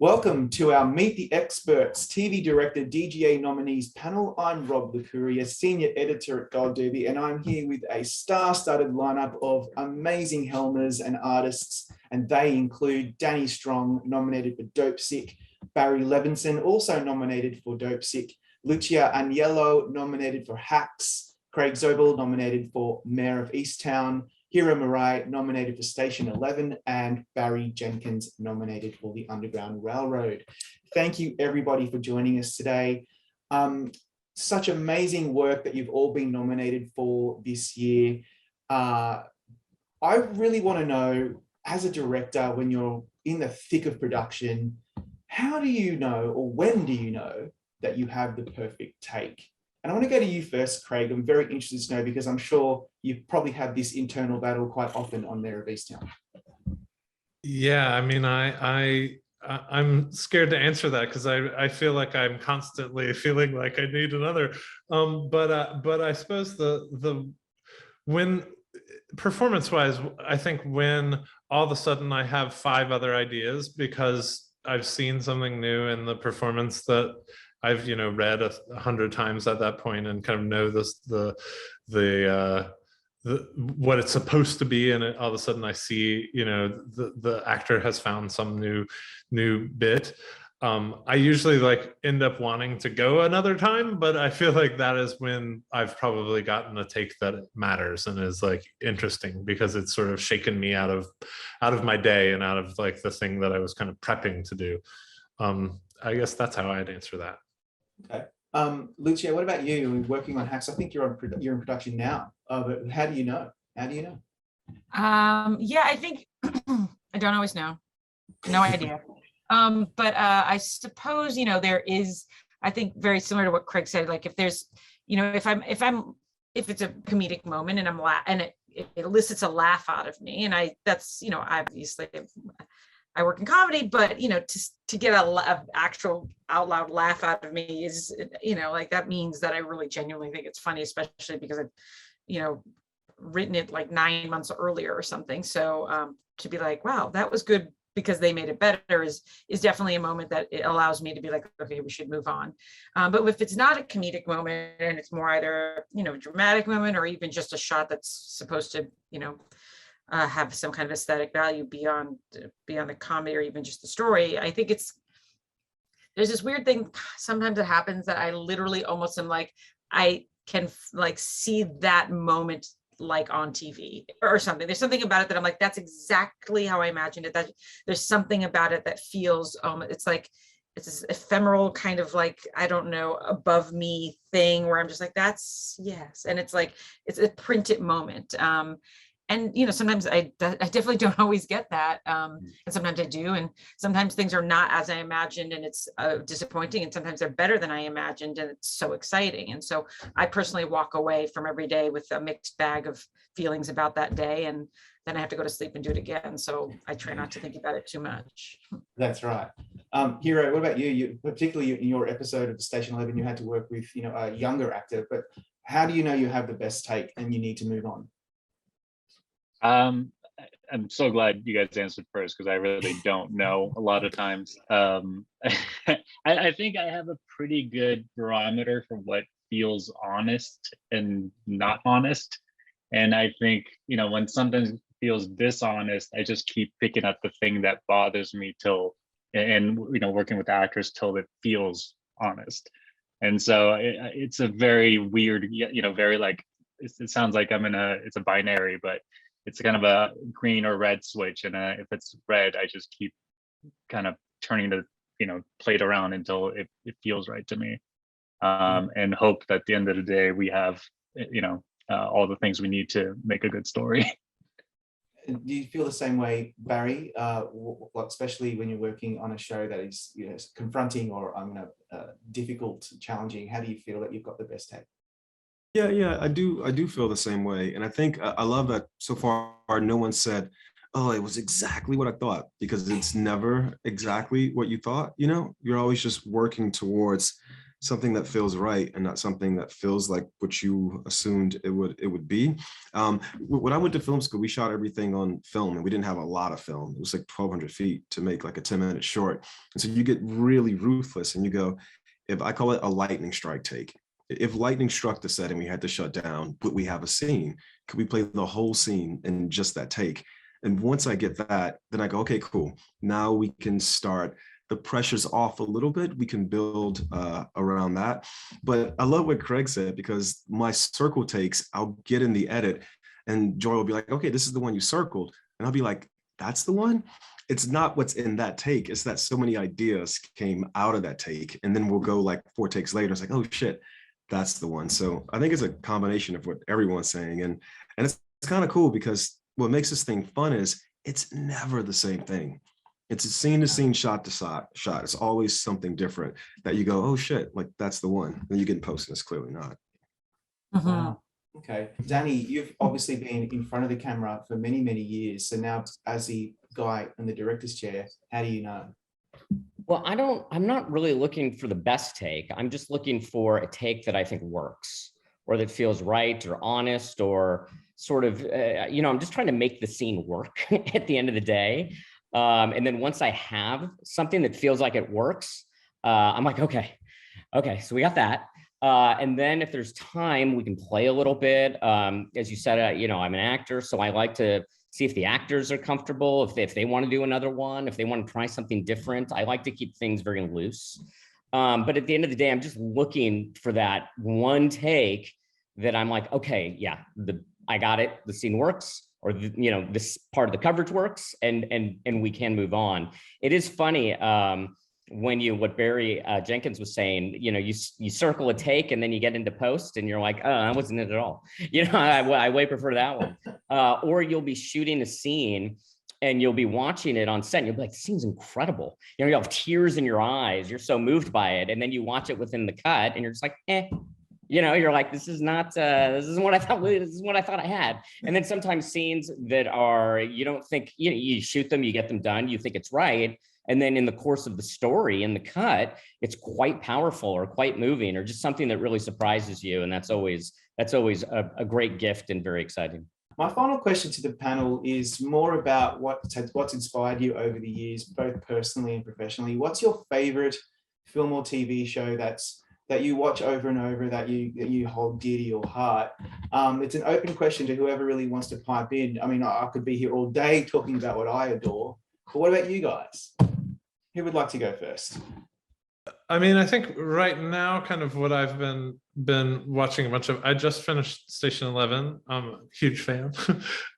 Welcome to our Meet the Experts TV Director DGA nominees panel. I'm Rob Licuria, Senior Editor at Gold Derby, and I'm here with a star-studded lineup of amazing helmers and artists, and they include Danny Strong, nominated for Dopesick, Barry Levinson, also nominated for Dopesick, Lucia Aniello, nominated for Hacks, Craig Zobel, nominated for Mare of Easttown, Hiro Murai, nominated for Station 11, and Barry Jenkins, nominated for the Underground Railroad. Thank you, everybody, for joining us today. Such amazing work that you've all been nominated for this year. I really want to know, as a director, when you're in the thick of production, how do you know, or when do you know, that you have the perfect take? And I want to go to you first, Craig. I'm very interested to know, because I'm sure you probably have this internal battle quite often on Mare of Easttown. Yeah, I mean, I'm scared to answer that because I feel like I'm constantly feeling like I need another. But I suppose when performance-wise, I think when all of a sudden I have 5 other ideas because I've seen something new in the performance that I've read 100 times at that point and kind of know the what it's supposed to be, and all of a sudden I see the actor has found some new bit. I usually end up wanting to go another time, but I feel like that is when I've probably gotten a take that matters and is interesting, because it's sort of shaken me out of my day and out of the thing that I was kind of prepping to do. I guess that's how I'd answer that. Okay. Lucia, what about you? You're working on Hacks. I think you're in production now. But how do you know? How do you know? Yeah, I think I don't always know. No idea. But I suppose there is. I think very similar to what Craig said. Like if there's, if it's a comedic moment and and it elicits a laugh out of me, and that's obviously I work in comedy, but to get a actual out loud laugh out of me is that means that I really genuinely think it's funny, especially because I've written it 9 months earlier or something. So to be like, wow, that was good because they made it better is definitely a moment that it allows me to be like, okay, we should move on. But if it's not a comedic moment and it's more either a dramatic moment or even just a shot that's supposed to have some kind of aesthetic value beyond the comedy or even just the story, I think there's this weird thing sometimes that happens that I literally almost am like, I can see that moment on TV or something. There's something about it that I'm like, that's exactly how I imagined it. That there's something about it that feels it's this ephemeral kind of I don't know, above me thing where I'm just like, that's yes. And it's it's a printed moment. And sometimes I definitely don't always get that, and sometimes I do, and sometimes things are not as I imagined, and it's disappointing, and sometimes they're better than I imagined, and it's so exciting. And so I personally walk away from every day with a mixed bag of feelings about that day, and then I have to go to sleep and do it again. So I try not to think about it too much. That's right. Hiro, what about you? Particularly in your episode of Station 11, you had to work with a younger actor, but how do you know you have the best take and you need to move on? I'm so glad you guys answered first, because I really don't know a lot of times. I think I have a pretty good barometer for what feels honest and not honest. And I think, when something feels dishonest, I just keep picking at the thing that bothers me and working with actors till it feels honest. And so it's a very weird, very it sounds like it's a binary, but it's kind of a green or red switch, and if it's red, I just keep kind of turning the plate around until it feels right to me, and hope that at the end of the day we have all the things we need to make a good story. Do you feel the same way, Barry? Especially when you're working on a show that is confronting or difficult, challenging? How do you feel that you've got the best take? Yeah, I do feel the same way. And I think I love that so far no one said, oh, it was exactly what I thought, because it's never exactly what you thought. You're always just working towards something that feels right and not something that feels like what you assumed it would be. When I went to film school, we shot everything on film, and we didn't have a lot of film. It was like 1,200 feet to make like a 10-minute short. And so you get really ruthless, and you go, if I call it a lightning strike take, if lightning struck the set and we had to shut down, but we have a scene, could we play the whole scene in just that take? And once I get that, then I go, okay, cool. Now we can start. The pressure's off a little bit. We can build around that. But I love what Craig said, because my circle takes, I'll get in the edit and Joy will be like, okay, this is the one you circled. And I'll be like, that's the one? It's not what's in that take. It's that so many ideas came out of that take. And then we'll go like 4 takes later. It's like, oh shit, that's the one. So I think it's a combination of what everyone's saying. And it's kind of cool, because what makes this thing fun is it's never the same thing. It's a scene to scene, shot to shot. It's always something different that you go, oh shit, like that's the one. Then you get in post and it's clearly not. Wow. Okay. Danny, you've obviously been in front of the camera for many, many years. So now as the guy in the director's chair, how do you know? Well, I'm not really looking for the best take. I'm just looking for a take that I think works, or that feels right or honest, or sort of, I'm just trying to make the scene work at the end of the day. And then once I have something that feels like it works, I'm like, okay, so we got that. And then if there's time, we can play a little bit. As you said, I'm an actor, so I like to see if the actors are comfortable, if they want to do another one, if they want to try something different. I like to keep things very loose. But at the end of the day, I'm just looking for that one take that I'm like, okay, yeah, I got it. The scene works, or this part of the coverage works, and we can move on. It is funny what Barry Jenkins was saying. You circle a take and then you get into post and you're like, oh, that wasn't it at all. I way prefer that one. Or you'll be shooting a scene and you'll be watching it on set and you'll be like, this scene's incredible. You have tears in your eyes. You're so moved by it. And then you watch it within the cut and you're just like, you're like, this isn't what I thought. This is what I thought I had. And then sometimes scenes that are, you don't think, you shoot them, you get them done, you think it's right. And then in the course of the story, in the cut, it's quite powerful or quite moving, or just something that really surprises you. And that's always a great gift and very exciting. My final question to the panel is more about what's inspired you over the years, both personally and professionally. What's your favorite film or TV show that you watch over and over, that you hold dear to your heart? It's an open question to whoever really wants to pipe in. I mean, I could be here all day talking about what I adore, but what about you guys? Who would like to go first? I mean, I think right now, kind of what I've been watching a bunch of. I just finished Station 11. I'm a huge fan.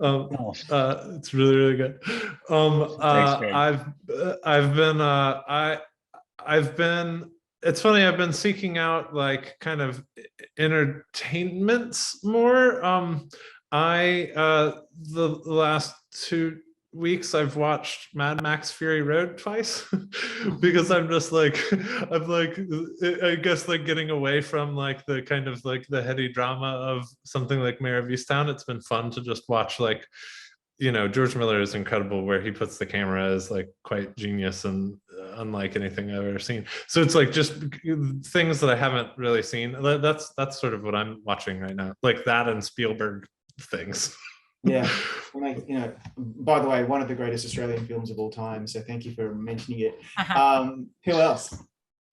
It's really, really good. Thanks, I've been. It's funny. I've been seeking out like kind of entertainments more. The last 2 weeks I've watched Mad Max Fury Road twice because I guess like getting away from like the kind of like the heady drama of something like Mare of Easttown. It's been fun to just watch, like, George Miller is incredible where he puts the camera as like quite genius and unlike anything I've ever seen. So it's like just things that I haven't really seen. That's sort of what I'm watching right now, like that and Spielberg things. Yeah, by the way, one of the greatest Australian films of all time. So thank you for mentioning it. Who else?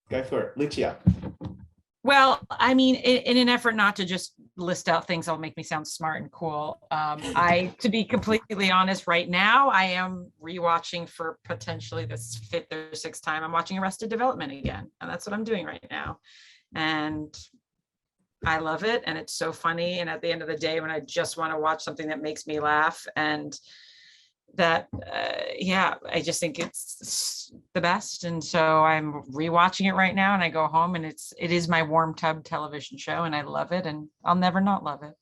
Go for it, Lucia. Well, I mean, in an effort not to just list out things that'll make me sound smart and cool, to be completely honest, right now, I am rewatching for potentially this 5th or 6th time. I'm watching Arrested Development again, and that's what I'm doing right now. And I love it, and it's so funny. And at the end of the day, when I just want to watch something that makes me laugh, and that, I just think it's the best. And so I'm rewatching it right now, and I go home, and it is my warm tub television show, and I love it, and I'll never not love it.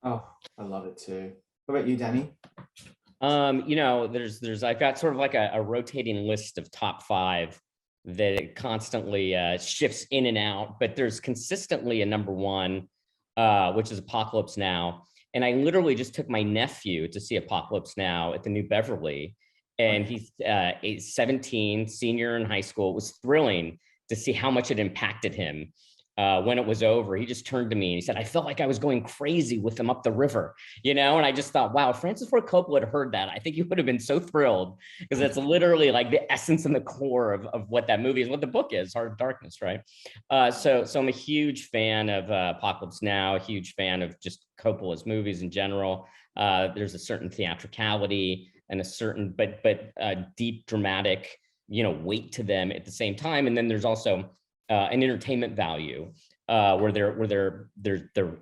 Oh, I love it too. What about you, Danny? I've got sort of like a rotating list of top 5 that it constantly shifts in and out, but there's consistently a number 1, which is Apocalypse Now. And I literally just took my nephew to see Apocalypse Now at the New Beverly, and he's 17, senior in high school. It was thrilling to see how much it impacted him. When it was over, he just turned to me and he said, I felt like I was going crazy with them up the river, you know? And I just thought, wow, Francis Ford Coppola had heard that. I think he would have been so thrilled, because that's literally like the essence and the core of what that movie is, what the book is, Heart of Darkness, right? So I'm a huge fan of Apocalypse Now, a huge fan of just Coppola's movies in general. There's a certain theatricality and a certain, but deep dramatic, you know, weight to them at the same time. And then there's also an entertainment value where they're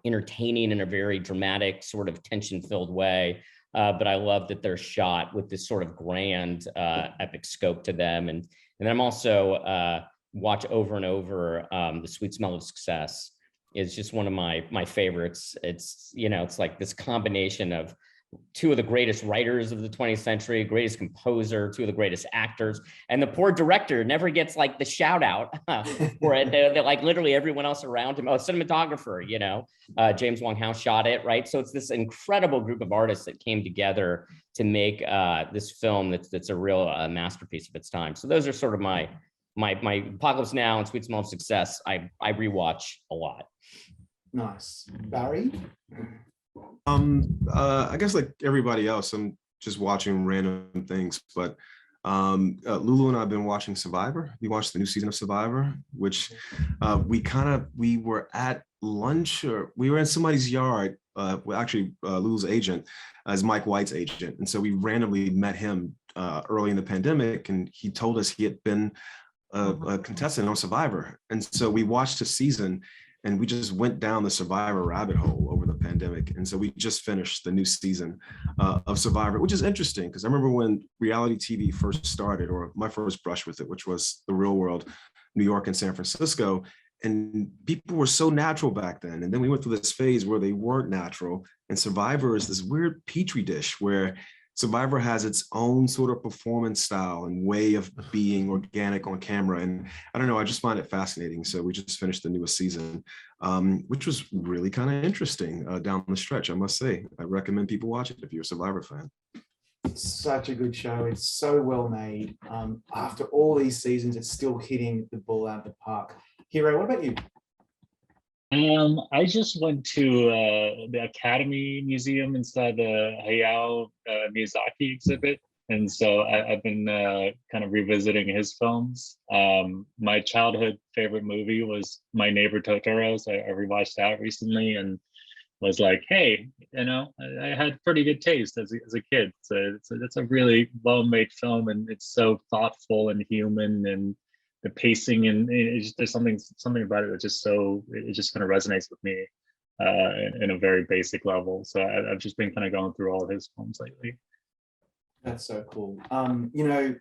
entertaining in a very dramatic, sort of tension-filled way. But I love that they're shot with this sort of grand, epic scope to them. And then I'm also watch over and over The Sweet Smell of Success is just one of my favorites. It's, you know, it's like this combination of two of the greatest writers of the 20th century, greatest composer, two of the greatest actors, and the poor director never gets like the shout out for it. They're like literally everyone else around him. Oh, cinematographer, you know, James Wong Howe shot it, right? So it's this incredible group of artists that came together to make this film that's a real masterpiece of its time. So those are sort of my Apocalypse Now and Sweet Smell of Success. I rewatch a lot. Nice. Barry? I guess like everybody else, I'm just watching random things, but Lulu and I have been watching Survivor. We watched the new season of Survivor, which we were at lunch, or we were in somebody's yard. Actually, Lulu's agent is Mike White's agent, and so we randomly met him early in the pandemic, and he told us he had been a contestant on Survivor, and so we watched a season. And we just went down the Survivor rabbit hole over the pandemic. And so we just finished the new season of Survivor, which is interesting because I remember when reality TV first started, or my first brush with it, which was The Real World, New York and San Francisco. And people were so natural back then. And then we went through this phase where they weren't natural. And Survivor is this weird petri dish where Survivor has its own sort of performance style and way of being organic on camera. And I don't know, I just find it fascinating. So we just finished the newest season, which was really kind of interesting down the stretch, I must say. I recommend people watch it if you're a Survivor fan. It's such a good show. It's so well made. After all these seasons, it's still hitting the ball out of the park. Hiro, what about you? I just went to the Academy Museum inside the Hayao Miyazaki exhibit. And so I've been kind of revisiting his films. My childhood favorite movie was My Neighbor Totoro. So I rewatched that recently and was like, hey, you know, I had pretty good taste as a kid. So it's a really well-made film, and it's so thoughtful and human, and the pacing, and there's something about it that just kind of resonates with me in a very basic level. So I've just been kind of going through all of his films lately. That's so cool. You know,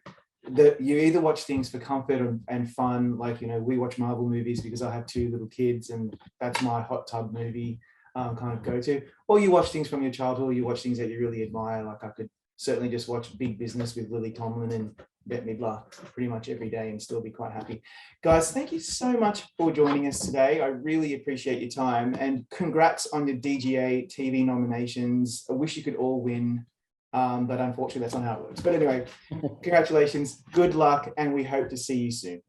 you either watch things for comfort and fun, like, you know, we watch Marvel movies because I have two little kids and that's my hot tub movie kind of go to, or you watch things from your childhood, or you watch things that you really admire. Like I could certainly just watch Big Business with Lily Tomlin and Bette Midler pretty much every day and still be quite happy. Guys, thank you so much for joining us today. I really appreciate your time, and congrats on your DGA TV nominations. I wish you could all win, but unfortunately that's not how it works. But anyway, congratulations, good luck, and we hope to see you soon.